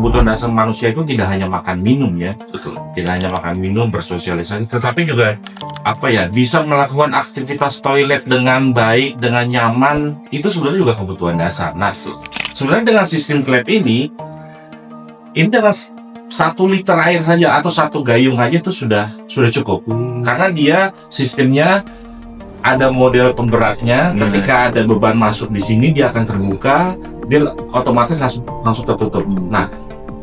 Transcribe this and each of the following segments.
kebutuhan dasar manusia itu tidak hanya makan minum ya, Betul. tidak hanya makan minum, bersosialisasi, tetapi juga bisa melakukan aktivitas toilet dengan baik, dengan nyaman. Itu sebenarnya juga kebutuhan dasar. Nah, sebenarnya dengan sistem klep ini dengan 1 liter air saja atau 1 gayung aja itu sudah cukup. Karena dia sistemnya ada model pemberatnya. Ketika ada beban masuk di sini, dia akan terbuka, dia otomatis langsung tertutup. Nah,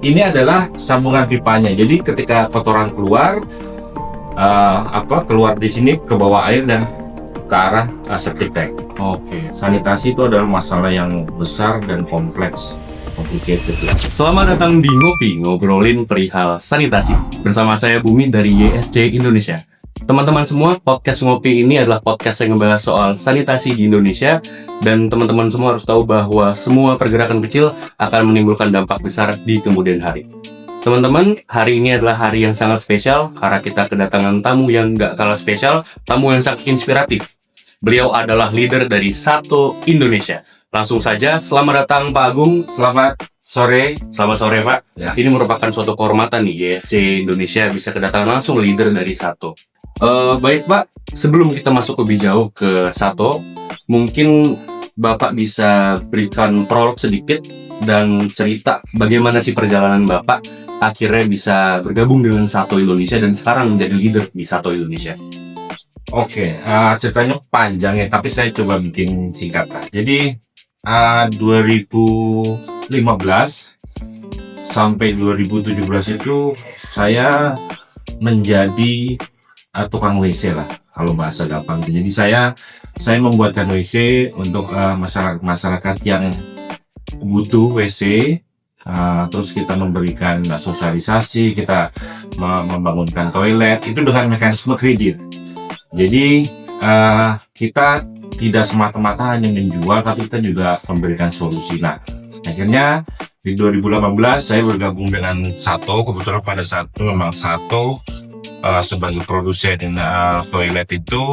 ini adalah sambungan pipanya. Jadi ketika kotoran keluar keluar di sini ke bawah air dan ke arah septic tank. Oke. Sanitasi itu adalah masalah yang besar dan kompleks, complicated lah. Selamat datang di Ngopi, ngobrolin perihal sanitasi. Bersama saya Bumi dari YSC Indonesia. Teman-teman semua, podcast Ngopi ini adalah podcast yang ngebahas soal sanitasi di Indonesia. Dan teman-teman semua harus tahu bahwa semua pergerakan kecil akan menimbulkan dampak besar di kemudian hari. Teman-teman, hari ini adalah hari yang sangat spesial karena kita kedatangan tamu yang gak kalah spesial, tamu yang sangat inspiratif. Beliau adalah leader dari Sato Indonesia. Langsung saja, selamat datang Pak Agung. Selamat sore. Selamat sore Pak. Ya. Ini merupakan suatu kehormatan nih, YSC Indonesia bisa kedatangan langsung leader dari Sato. Baik Pak, sebelum kita masuk lebih jauh ke Sato, mungkin Bapak bisa berikan prolog sedikit dan cerita bagaimana sih perjalanan Bapak akhirnya bisa bergabung dengan Sato Indonesia dan sekarang menjadi leader di Sato Indonesia. Oke, ceritanya panjang ya, tapi saya coba bikin singkat lah. Jadi 2015 sampai 2017 itu saya menjadi tukang WC lah, kalau bahasa gampang. Jadi saya membuatkan WC untuk masyarakat yang butuh WC. Terus kita memberikan sosialisasi, kita membangunkan toilet itu dengan mekanisme kredit. Jadi kita tidak semata-mata hanya menjual, tapi kita juga memberikan solusi. Nah, akhirnya di 2018 saya bergabung dengan Sato. Kebetulan pada saat itu memang Sato sebagai produsen toilet itu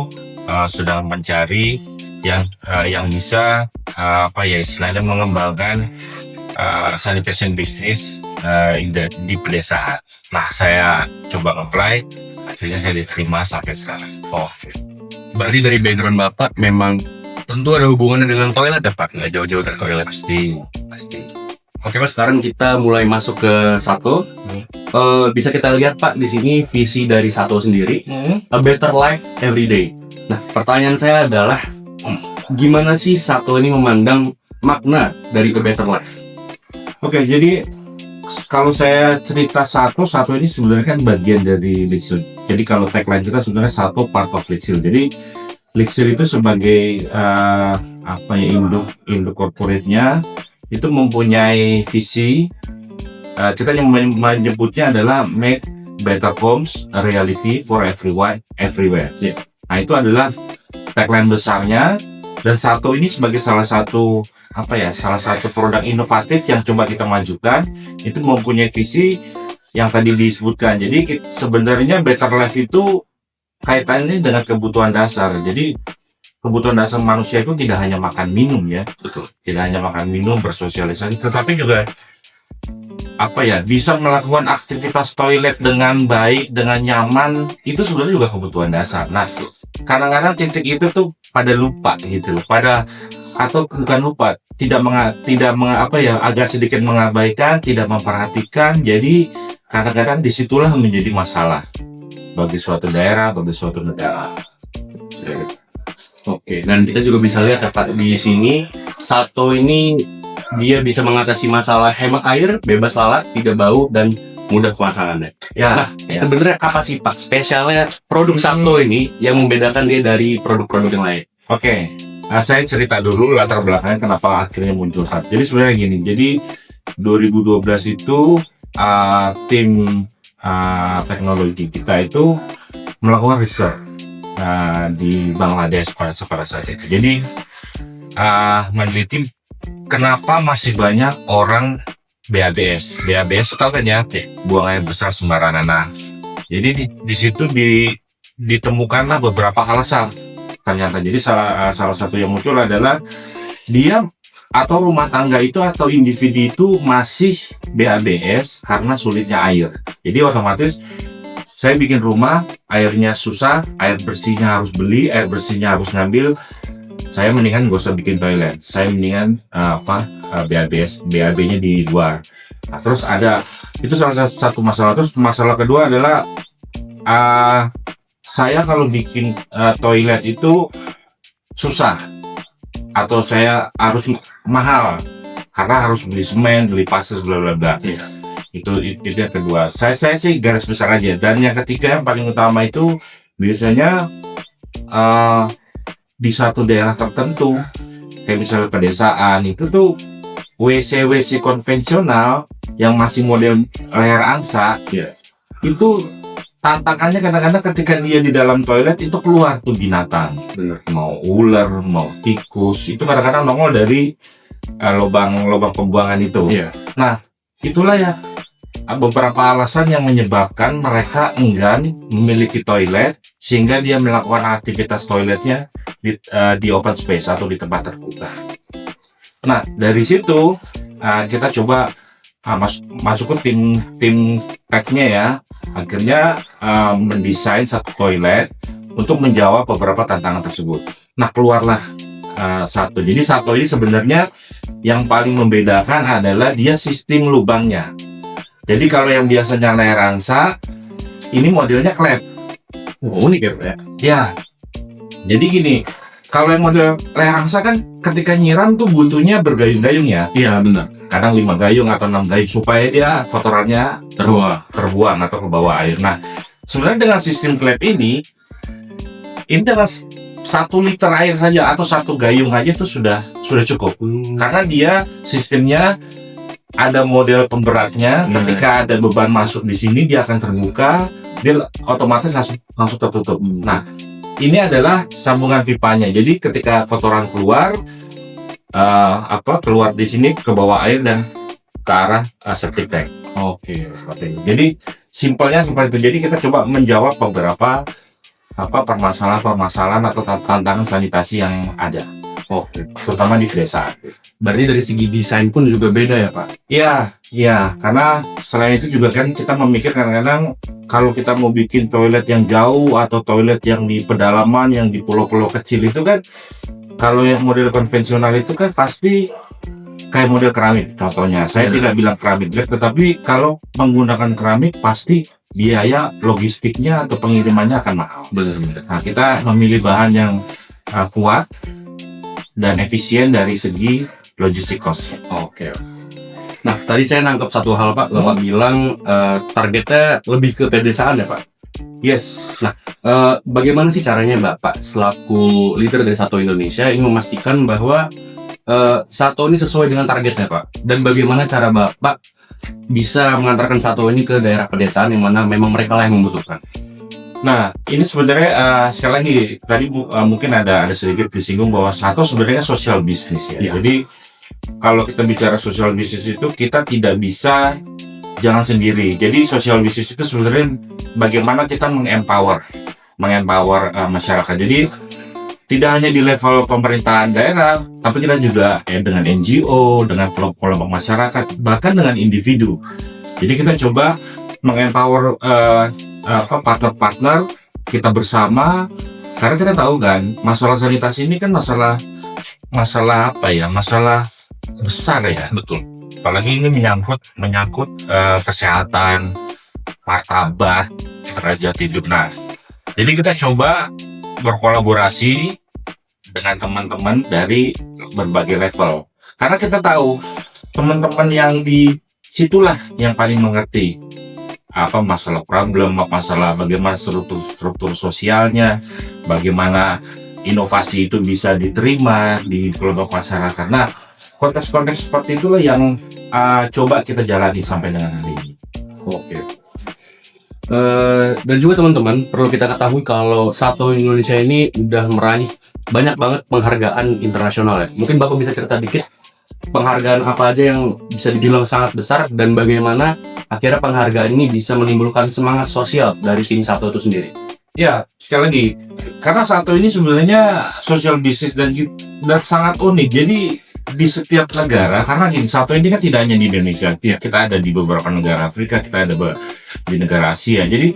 sedang mencari yang bisa istilahnya mengembangkan sanitation business di pedesaan. Nah, saya coba apply, akhirnya saya diterima sampai sekarang. Oke. Berarti dari background Bapak memang tentu ada hubungannya dengan toilet ya Pak? Nggak jauh-jauh dari toilet. Pasti. Oke Pak, sekarang kita mulai masuk ke Sato. Bisa kita lihat Pak di sini visi dari Sato sendiri, a better life every day. Nah, pertanyaan saya adalah gimana sih Sato ini memandang makna dari a better life? Oke, jadi kalau saya cerita Sato ini sebenarnya kan bagian dari Lixil. Jadi kalau tagline kita sebenarnya Sato part of Lixil. Jadi Lixil itu sebagai induk corporate-nya itu mempunyai visi. Kita yang menyebutnya adalah make better homes a reality for everyone everywhere. Yeah. Nah, itu adalah tagline besarnya, dan Sato ini sebagai salah satu produk inovatif yang coba kita majukan, itu mempunyai visi yang tadi disebutkan. Jadi sebenarnya better life itu kaitannya dengan kebutuhan dasar. Jadi kebutuhan dasar manusia itu tidak hanya makan minum ya, Betul. tidak hanya makan minum, bersosialisasi, tetapi juga bisa melakukan aktivitas toilet dengan baik, dengan nyaman. Itu sebenarnya juga kebutuhan dasar. Nah, kadang-kadang titik itu tuh pada lupa gitu loh, atau bukan lupa, agak sedikit mengabaikan, tidak memperhatikan. Jadi kadang-kadang disitulah menjadi masalah bagi suatu daerah, bagi suatu negara. Oke, dan kita juga bisa lihat ya Pak di sini Sato ini dia bisa mengatasi masalah hemat air, bebas lalat, tidak bau dan mudah pemasangannya. Ya, Sebenarnya apa sih Pak spesialnya produk Sato ini yang membedakan dia dari produk-produk yang lain? Oke. Saya cerita dulu latar belakangnya kenapa akhirnya muncul Sato. Jadi sebenarnya gini. Jadi 2012 itu tim teknologi kita itu melakukan riset di Bangladesh pada saat itu. Jadi meneliti kenapa masih banyak orang BABS. BABS itu tahu kan ya, buang air besar sembarangan. Nah, jadi di situ ditemukanlah beberapa alasan. Ternyata jadi salah satu yang muncul adalah dia atau rumah tangga itu atau individu itu masih BABS karena sulitnya air. Jadi otomatis saya bikin rumah, airnya susah, air bersihnya harus beli, air bersihnya harus ngambil. Saya mendingan gak usah bikin toilet. Saya mendingan BAB-nya di luar. Nah, terus ada itu salah satu masalah. Terus masalah kedua adalah saya kalau bikin toilet itu susah, atau saya harus mahal karena harus beli semen, beli pasir, bla bla bla. Iya. Itu yang kedua. Saya sih garis besar aja. Dan yang ketiga yang paling utama itu biasanya di satu daerah tertentu, kayak misalnya pedesaan, itu tuh WC konvensional yang masih model layar angsa, Iya. itu tantangannya kadang-kadang ketika dia di dalam toilet itu keluar tuh binatang, Bener. mau ular, mau tikus, itu kadang-kadang nongol dari lubang pembuangan itu. Iya. Nah, itulah ya beberapa alasan yang menyebabkan mereka enggan memiliki toilet sehingga dia melakukan aktivitas toiletnya di open space atau di tempat terbuka. Nah, dari situ kita coba masuk ke tim teknya ya. Akhirnya mendesain satu toilet untuk menjawab beberapa tantangan tersebut. Nah, keluarlah satu. Jadi satu ini sebenarnya yang paling membedakan adalah dia sistem lubangnya. Jadi kalau yang biasanya layar angsa, ini modelnya klep. Unik ya Pak ya? Ya. Jadi gini, kalau yang model layar angsa kan ketika nyiram tuh butuhnya bergayung-gayung ya. Iya benar. Kadang 5 gayung atau 6 gayung supaya dia kotorannya terbuang atau ke bawah air. Nah, sebenarnya dengan sistem klep ini dengan 1 liter air saja atau 1 gayung aja itu sudah cukup. Karena dia sistemnya ada model pemberatnya. Ketika ada beban masuk di sini dia akan terbuka, dia otomatis langsung tertutup. Nah, ini adalah sambungan pipanya. Jadi ketika kotoran keluar keluar di sini ke bawah air dan ke arah septic tank. Oke. Seperti ini. Jadi simpelnya seperti itu. Jadi kita coba menjawab beberapa permasalahan atau tantangan sanitasi yang ada. Oke. Terutama di pedesaan. Berarti dari segi desain pun juga beda ya Pak? Iya, karena selain itu juga kan kita memikir kadang-kadang kalau kita mau bikin toilet yang jauh atau toilet yang di pedalaman, yang di pulau-pulau kecil itu kan, kalau yang model konvensional itu kan pasti kayak model keramik contohnya. Saya tidak bilang keramik jelek, tetapi kalau menggunakan keramik pasti biaya logistiknya atau pengirimannya akan mahal. Benar. Nah, kita memilih bahan yang kuat dan efisien dari segi logistik cost. Oke. Nah, tadi saya nangkep satu hal Pak, Bapak bilang targetnya lebih ke pedesaan ya Pak? Yes. Nah, bagaimana sih caranya Bapak selaku leader dari Sato Indonesia ingin memastikan bahwa Sato ini sesuai dengan targetnya Pak? Dan bagaimana cara Bapak bisa mengantarkan Sato ini ke daerah pedesaan yang mana memang mereka lah yang membutuhkan? Nah, ini sebenarnya sekali lagi tadi mungkin ada sedikit disinggung bahwa Sato sebenarnya social business ya. Jadi kalau kita bicara social business itu kita tidak bisa jalan sendiri. Jadi social business itu sebenarnya bagaimana kita mengempower masyarakat. Jadi tidak hanya di level pemerintahan daerah, tapi kita juga dengan NGO, dengan kelompok masyarakat, bahkan dengan individu. Jadi kita coba mengempower partner-partner kita bersama, karena kita tahu kan masalah sanitasi ini kan masalah besar ya. Betul. Apalagi ini menyangkut kesehatan, martabat, derajat hidup. Nah, jadi kita coba berkolaborasi dengan teman-teman dari berbagai level, karena kita tahu teman-teman yang di situlah yang paling mengerti masalah problem, masalah bagaimana struktur sosialnya, bagaimana inovasi itu bisa diterima di kelompok masyarakat. Nah, konteks-konteks seperti itulah yang coba kita jalani sampai dengan hari ini. Oke. Dan juga teman-teman perlu kita ketahui kalau Sato Indonesia ini udah meraih banyak banget penghargaan internasional ya. Mungkin Bapak bisa cerita dikit penghargaan apa aja yang bisa dibilang sangat besar dan bagaimana akhirnya penghargaan ini bisa menimbulkan semangat sosial dari tim Sato itu sendiri. Ya, sekali lagi, karena Sato ini sebenarnya social business dan sangat unik. Jadi di setiap negara, karena gini, satu ini kan tidak hanya di Indonesia, kita ada di beberapa negara Afrika, kita ada di negara Asia. Jadi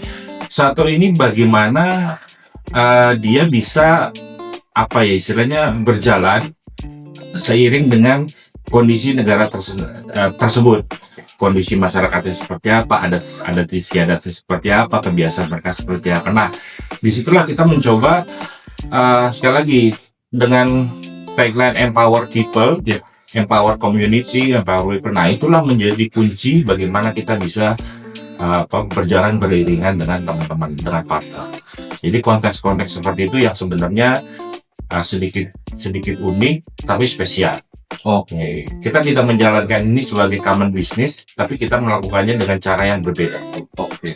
satu ini bagaimana dia bisa apa ya istilahnya berjalan seiring dengan kondisi negara tersebut, kondisi masyarakatnya seperti apa, adat istiadatnya seperti apa, kebiasaan mereka seperti apa. Nah, disitulah kita mencoba sekali lagi dengan tagline empower people, empower community, empower people. Nah, itulah menjadi kunci bagaimana kita bisa berjalan beriringan dengan teman-teman, dengan partner. Jadi konteks-konteks seperti itu yang sebenarnya sedikit unik tapi spesial. Oke, kita tidak menjalankan ini sebagai common business, tapi kita melakukannya dengan cara yang berbeda. Oke.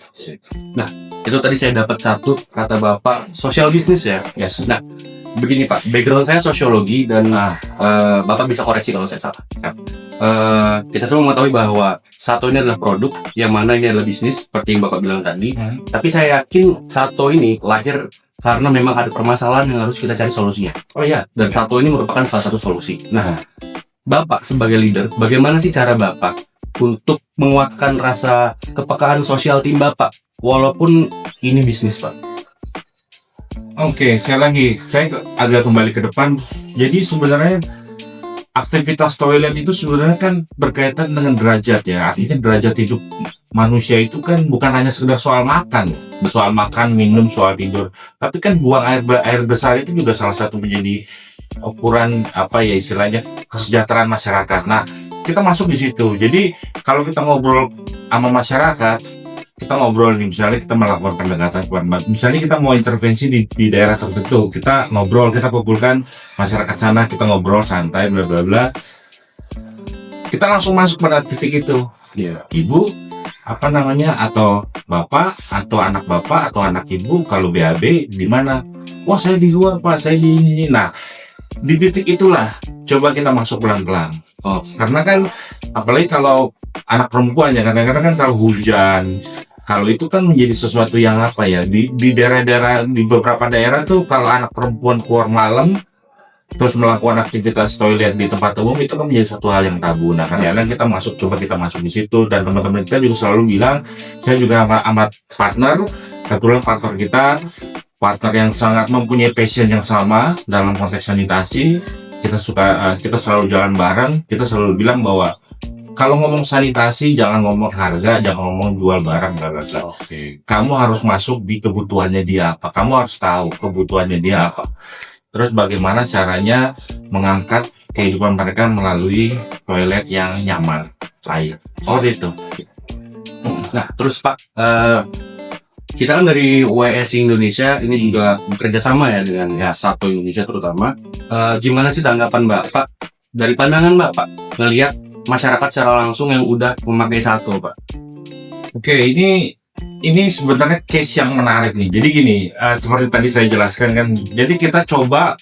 Nah, itu tadi saya dapat satu kata Bapak social business ya. Yes. Nah, begini Pak, background saya sosiologi dan Bapak bisa koreksi kalau saya salah. Kita semua mengetahui bahwa satu ini adalah produk, yang mana ini adalah bisnis seperti yang Bapak bilang tadi. Tapi saya yakin satu ini lahir karena memang ada permasalahan yang harus kita cari solusinya. Oh iya. Dan satu ini merupakan salah satu solusi. Nah, Bapak sebagai leader, bagaimana sih cara Bapak untuk menguatkan rasa kepekaan sosial tim Bapak, walaupun ini bisnis Pak? Oke, sekali lagi, saya agak kembali ke depan. Jadi sebenarnya aktivitas toilet itu sebenarnya kan berkaitan dengan derajat ya. Artinya derajat hidup manusia itu kan bukan hanya sekedar soal makan, minum, soal tidur. Tapi kan buang air besar itu juga salah satu menjadi ukuran apa ya istilahnya kesejahteraan masyarakat. Nah, kita masuk di situ. Jadi kalau kita ngobrol sama masyarakat, kita ngobrol nih, misalnya kita melakukan pendekatan misalnya kita mau intervensi di daerah tertentu, kita ngobrol, kita kumpulkan masyarakat sana, kita ngobrol santai bla bla bla. Kita langsung masuk pada titik itu. Ibu apa namanya, atau bapak atau anak bapak atau anak ibu kalau BAB di mana? Wah, saya di luar Pak, saya di ini. Nah, di titik itulah coba kita masuk pelan-pelan. Karena kan apalagi kalau anak perempuan ya, kadang-kadang kan kalau hujan, kalau itu kan menjadi sesuatu yang apa ya, di daerah-daerah, di beberapa daerah tuh kalau anak perempuan keluar malam terus melakukan aktivitas toilet di tempat umum itu kan menjadi satu hal yang tabu. Nah, kadang-kadang kita masuk di situ, dan teman-teman kita juga selalu bilang, saya juga amat partner, kebetulan partner yang sangat mempunyai passion yang sama dalam konteks sanitasi. Kita selalu jalan bareng. Kita selalu bilang bahwa kalau ngomong sanitasi jangan ngomong harga, jangan ngomong jual barang, bla bla bla. Kamu harus masuk di kebutuhannya dia apa. Kamu harus tahu kebutuhannya dia apa. Terus bagaimana caranya mengangkat kehidupan mereka melalui toilet yang nyaman, air. Itu. Nah, terus Pak, kita kan dari WSI Indonesia ini juga bekerja sama ya dengan Satu Indonesia terutama. Gimana sih tanggapan Bapak dari pandangan Bapak ngelihat masyarakat secara langsung yang udah memakai Satu, Pak? Oke, ini sebenarnya case yang menarik nih. Jadi gini, seperti tadi saya jelaskan kan. Jadi kita coba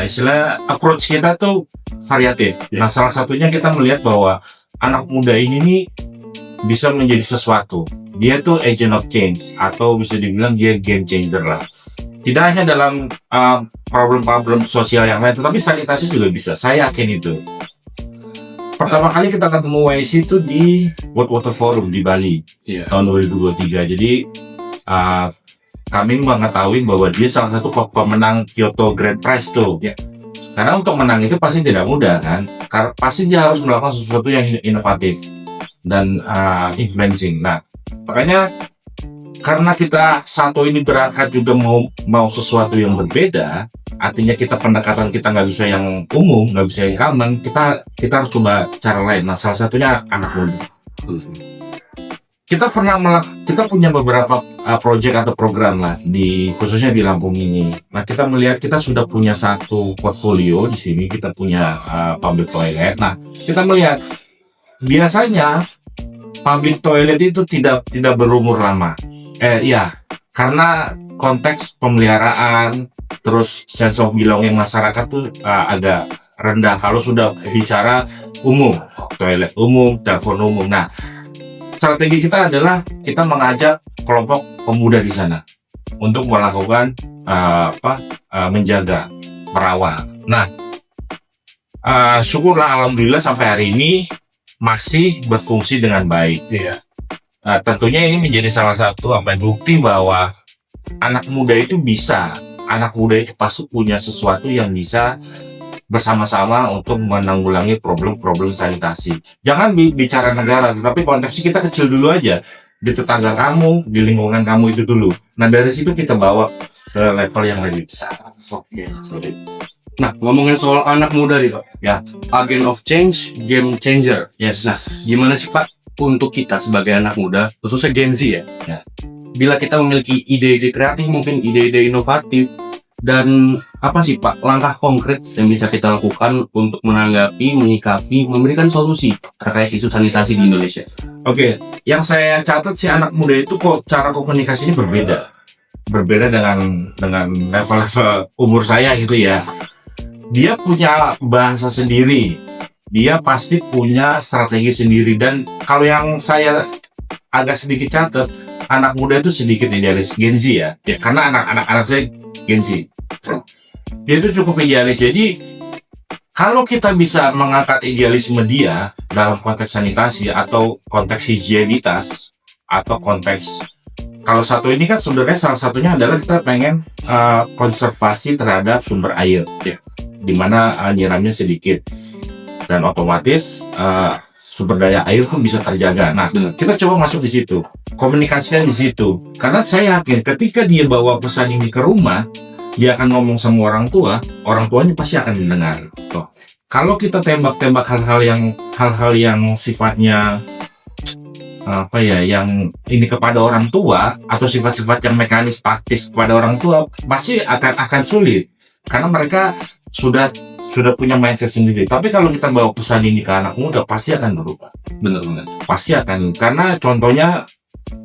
istilah approach kita tuh variatif. Nah, salah satunya kita melihat bahwa anak muda ini nih bisa menjadi sesuatu. Dia tuh agent of change, atau bisa dibilang dia game changer lah. Tidak hanya dalam problem-problem sosial yang lain, tetapi sanitasi juga bisa. Saya yakin itu. Pertama kali kita ketemu WSI itu di World Water Forum di Bali tahun 2023. Jadi kami mengetahui bahwa dia salah satu pemenang Kyoto Grand Prize tuh. Karena untuk menang itu pasti tidak mudah kan. Pasti dia harus melakukan sesuatu yang inovatif dan influencing. Nah, makanya karena kita Satu ini berangkat juga mau sesuatu yang berbeda, artinya pendekatan kita nggak bisa yang umum, nggak bisa yang common, kita harus coba cara lain. Nah, salah satunya anak muda. Kita punya beberapa proyek atau program lah khususnya di Lampung ini. Nah, kita melihat kita sudah punya satu portfolio di sini, kita punya public toilet. Nah, kita melihat biasanya public toilet itu tidak berumur lama. Karena konteks pemeliharaan, terus sense of belonging masyarakat tuh agak rendah kalau sudah bicara umum, toilet umum, telepon umum. Nah, strategi kita adalah kita mengajak kelompok pemuda di sana untuk melakukan menjaga, merawat. Nah, Syukurlah alhamdulillah sampai hari ini masih berfungsi dengan baik. Iya. Tentunya ini menjadi salah satu bukti bahwa anak muda itu pasti punya sesuatu yang bisa bersama-sama untuk menanggulangi problem-problem sanitasi. Jangan bicara negara, tetapi konteksnya kita kecil dulu aja. Di tetangga kamu, di lingkungan kamu itu dulu. Nah, dari situ kita bawa ke level yang lebih besar. Oke. Nah, ngomongin soal anak muda nih Pak, Ya. agent of change, game changer. Yes. Nah, gimana sih Pak untuk kita sebagai anak muda, khususnya Gen Z ya? Ya. Bila kita memiliki ide-ide kreatif, mungkin ide-ide inovatif, dan apa sih Pak langkah konkret yang bisa kita lakukan untuk menanggapi, menyikapi, memberikan solusi terkait isu sanitasi di Indonesia? Oke, yang saya catat sih anak muda itu kok cara komunikasinya berbeda dengan level-level umur saya gitu ya. Dia punya bahasa sendiri, dia pasti punya strategi sendiri, dan kalau yang saya agak sedikit catat, anak muda itu sedikit idealis, Gen Z ya, karena anak saya Gen Z, dia itu cukup idealis. Jadi kalau kita bisa mengangkat idealisme dia dalam konteks sanitasi atau konteks higienitas atau konteks, kalau satu ini kan sebenarnya salah satunya adalah kita pengen konservasi terhadap sumber air, Ya. di mana nyiramnya sedikit dan otomatis sumber daya air pun bisa terjaga. Nah, Benar. kita coba masuk di situ, komunikasinya di situ, karena saya yakin ketika dia bawa pesan ini ke rumah, dia akan ngomong sama orang tuanya pasti akan mendengar. Tuh. Kalau kita tembak-tembak hal-hal yang sifatnya yang ini kepada orang tua, atau sifat-sifat yang mekanis taktis kepada orang tua, pasti akan sulit karena mereka sudah punya mindset sendiri. Tapi kalau kita bawa pesan ini ke anak muda, pasti akan berubah. Benar-benar. Pasti akan, karena contohnya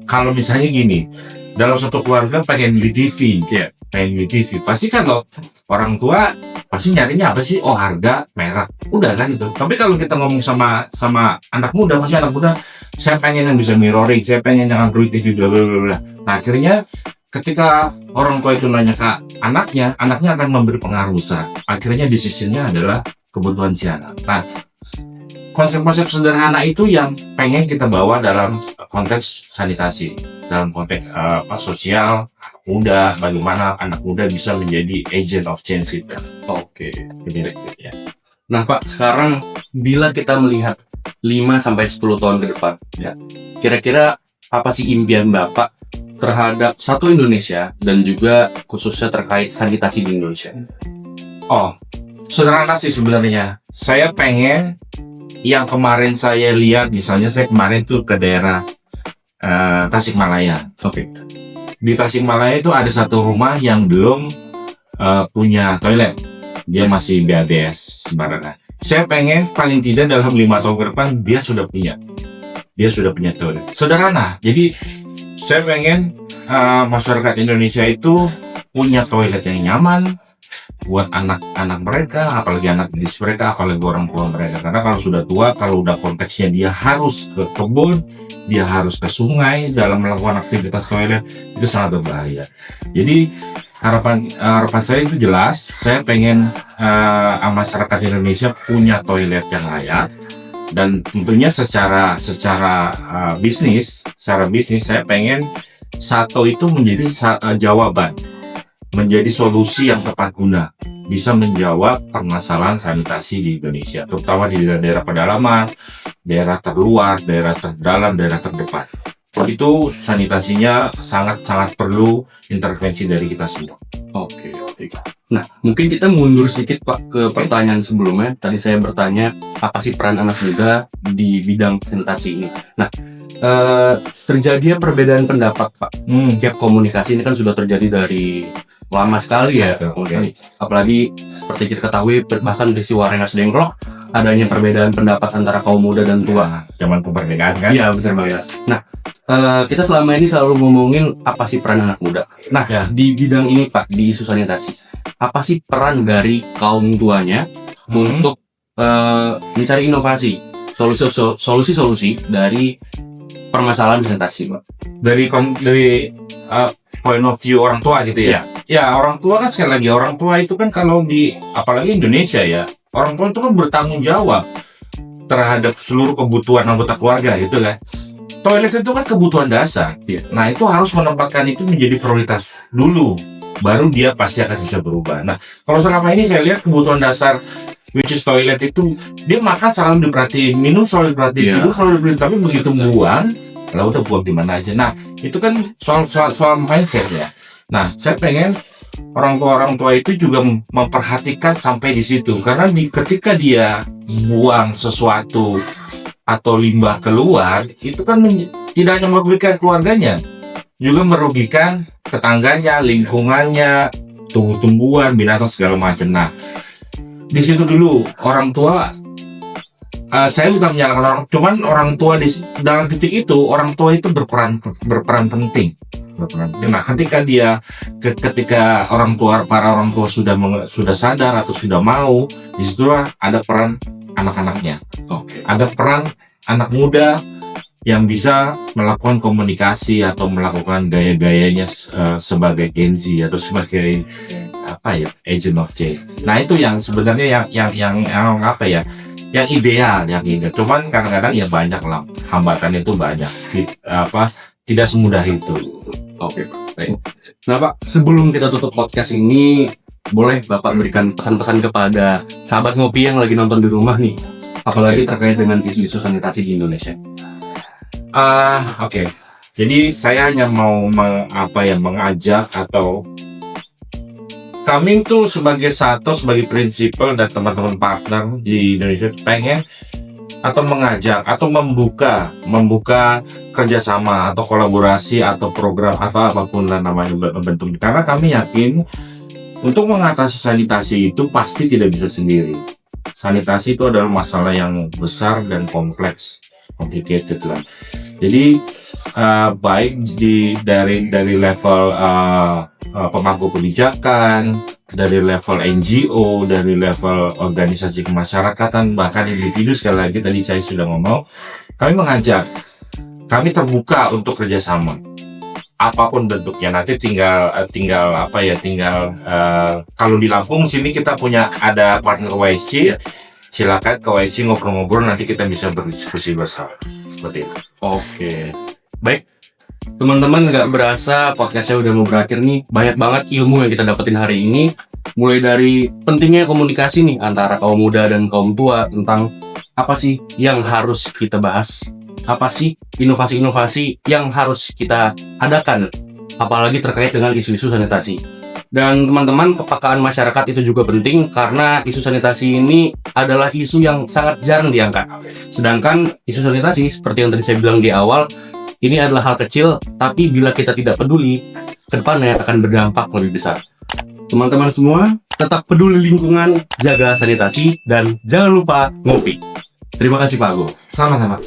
kalau misalnya gini, dalam satu keluarga pengen beli TV, Iya. pasti kalau orang tua pasti nyarinya apa sih? Oh, harga, merek, udah kan itu. Tapi kalau kita ngomong sama anak muda, pasti anak muda, saya pengen yang bisa mirroring, saya pengen yang Android TV, bla bla bla bla. Nah, akhirnya ketika orang tua itu nanya ke anaknya akan memberi pengaruh besar. Akhirnya decision-nya adalah kebutuhan si anak. Nah, konsep-konsep sederhana itu yang pengen kita bawa dalam konteks sanitasi, dalam konteks sosial muda, bagaimana anak muda bisa menjadi agent of change itu. Oke. Ya. Nah Pak, sekarang bila kita melihat 5-10 tahun ke depan, Ya. kira-kira apa sih impian Bapak terhadap satu Indonesia dan juga khususnya terkait sanitasi di Indonesia? Oh, sederhana sih sebenarnya. Saya pengen yang kemarin saya lihat, misalnya saya kemarin tuh ke daerah Tasikmalaya. Oke. Di Tasikmalaya itu ada satu rumah yang belum punya toilet. Dia masih BABS sembarangan. Saya pengen paling tidak dalam 5 tahun ke depan dia sudah punya toilet. Sederhana. Jadi saya pengen masyarakat Indonesia itu punya toilet yang nyaman buat anak-anak mereka, apalagi anak didik mereka, apalagi orang tua mereka. Karena kalau sudah tua, kalau udah konteksnya dia harus ke kebun, dia harus ke sungai dalam melakukan aktivitas toilet, itu sangat berbahaya. Jadi harapan saya itu jelas. Saya pengen masyarakat Indonesia punya toilet yang layak, dan tentunya secara bisnis saya pengen satu itu menjadi jawaban, menjadi solusi yang tepat guna, bisa menjawab permasalahan sanitasi di Indonesia, terutama di daerah pedalaman, daerah terluar, daerah terdalam, daerah terdepan. Itu sanitasinya sangat perlu intervensi dari kita semua. Oke. Nah, mungkin kita mundur sedikit Pak ke pertanyaan sebelumnya. Tadi saya bertanya, apa sih peran anak muda di bidang sanitasi ini? Nah, terjadinya perbedaan pendapat Pak. Gap komunikasi ini kan sudah terjadi dari lama sekali ya. Oke. Apalagi seperti kita ketahui, bahkan peristiwa Rengas Dengklok, adanya perbedaan pendapat antara kaum muda dan tua. Zaman kemerdekaan kan? Iya, benar banget. Nah, kita selama ini selalu ngomongin apa sih peran anak muda. Nah, Ya. di bidang ini Pak, di isu sanitasi, apa sih peran dari kaum tuanya untuk mencari inovasi, solusi dari permasalahan sanitasi, Pak? Dari point of view orang tua gitu ya. Ya, orang tua kan sekali lagi, orang tua itu kan kalau apalagi Indonesia ya, Orang tua itu kan bertanggung jawab terhadap seluruh kebutuhan anggota keluarga gitu kan. Toilet itu kan kebutuhan dasar. Iya. Nah itu harus menempatkan itu menjadi prioritas dulu, baru dia pasti akan bisa berubah. Nah kalau selama ini saya lihat kebutuhan dasar which is toilet itu, dia makan selalu diperhatiin, minum selalu diperhatiin, Iya. tidur selalu diperhatiin, tapi begitu buang, lah udah buang di mana aja. Nah itu kan soal mindset ya. Nah saya pengen orang tua itu juga memperhatikan sampai di situ, karena ketika dia buang sesuatu atau limbah keluar, itu kan tidak hanya merugikan keluarganya, juga merugikan tetangganya, lingkungannya, tumbuh-tumbuhan, binatang segala macam. Nah, di situ dulu orang tua, saya bukan menyalahkan orang, cuman orang tua dalam titik itu orang tua itu berperan penting. Nah, ketika para orang tua sudah sadar atau sudah mau, disitulah ada peran anak-anaknya. Oke. Ada peran anak muda yang bisa melakukan komunikasi atau melakukan gaya-gayanya sebagai Gen Z atau sebagai agent of change. Nah itu yang sebenarnya yang apa ya, yang ideal. Cuman kadang-kadang ya banyak lah hambatan, itu banyak, tidak semudah itu. Oke, baik. Nah Pak, sebelum kita tutup podcast ini, boleh Bapak berikan pesan-pesan kepada sahabat ngopi yang lagi nonton di rumah nih, apalagi terkait dengan isu-isu sanitasi di Indonesia. Oke. Jadi saya hanya mau mengajak, atau kami itu sebagai prinsipal dan teman-teman partner di Indonesia pengen atau mengajak atau membuka kerjasama atau kolaborasi atau program atau apapun lah namanya bentuknya, karena kami yakin untuk mengatasi sanitasi itu pasti tidak bisa sendiri. Sanitasi itu adalah masalah yang besar dan complicated lah. Jadi baik dari level pemangku kebijakan, dari level NGO, dari level organisasi kemasyarakatan, bahkan individu, sekali lagi tadi saya sudah ngomong, kami mengajak, kami terbuka untuk kerjasama apapun bentuknya. Nanti tinggal kalau di Lampung sini kita ada partner YC, silakan ke YC ngobrol-ngobrol, nanti kita bisa berdiskusi bersama seperti itu. Oke, baik. Teman-teman, nggak berasa podcastnya udah mau berakhir nih. Banyak banget ilmu yang kita dapetin hari ini. Mulai dari pentingnya komunikasi nih antara kaum muda dan kaum tua, tentang apa sih yang harus kita bahas, apa sih inovasi-inovasi yang harus kita adakan, apalagi terkait dengan isu-isu sanitasi. Dan teman-teman, kepekaan masyarakat itu juga penting, karena isu sanitasi ini adalah isu yang sangat jarang diangkat. Sedangkan isu sanitasi, seperti yang tadi saya bilang di awal, ini adalah hal kecil, tapi bila kita tidak peduli, kedepannya akan berdampak lebih besar. Teman-teman semua, tetap peduli lingkungan, jaga sanitasi, dan jangan lupa ngopi. Terima kasih Pak Ago. Sama-sama.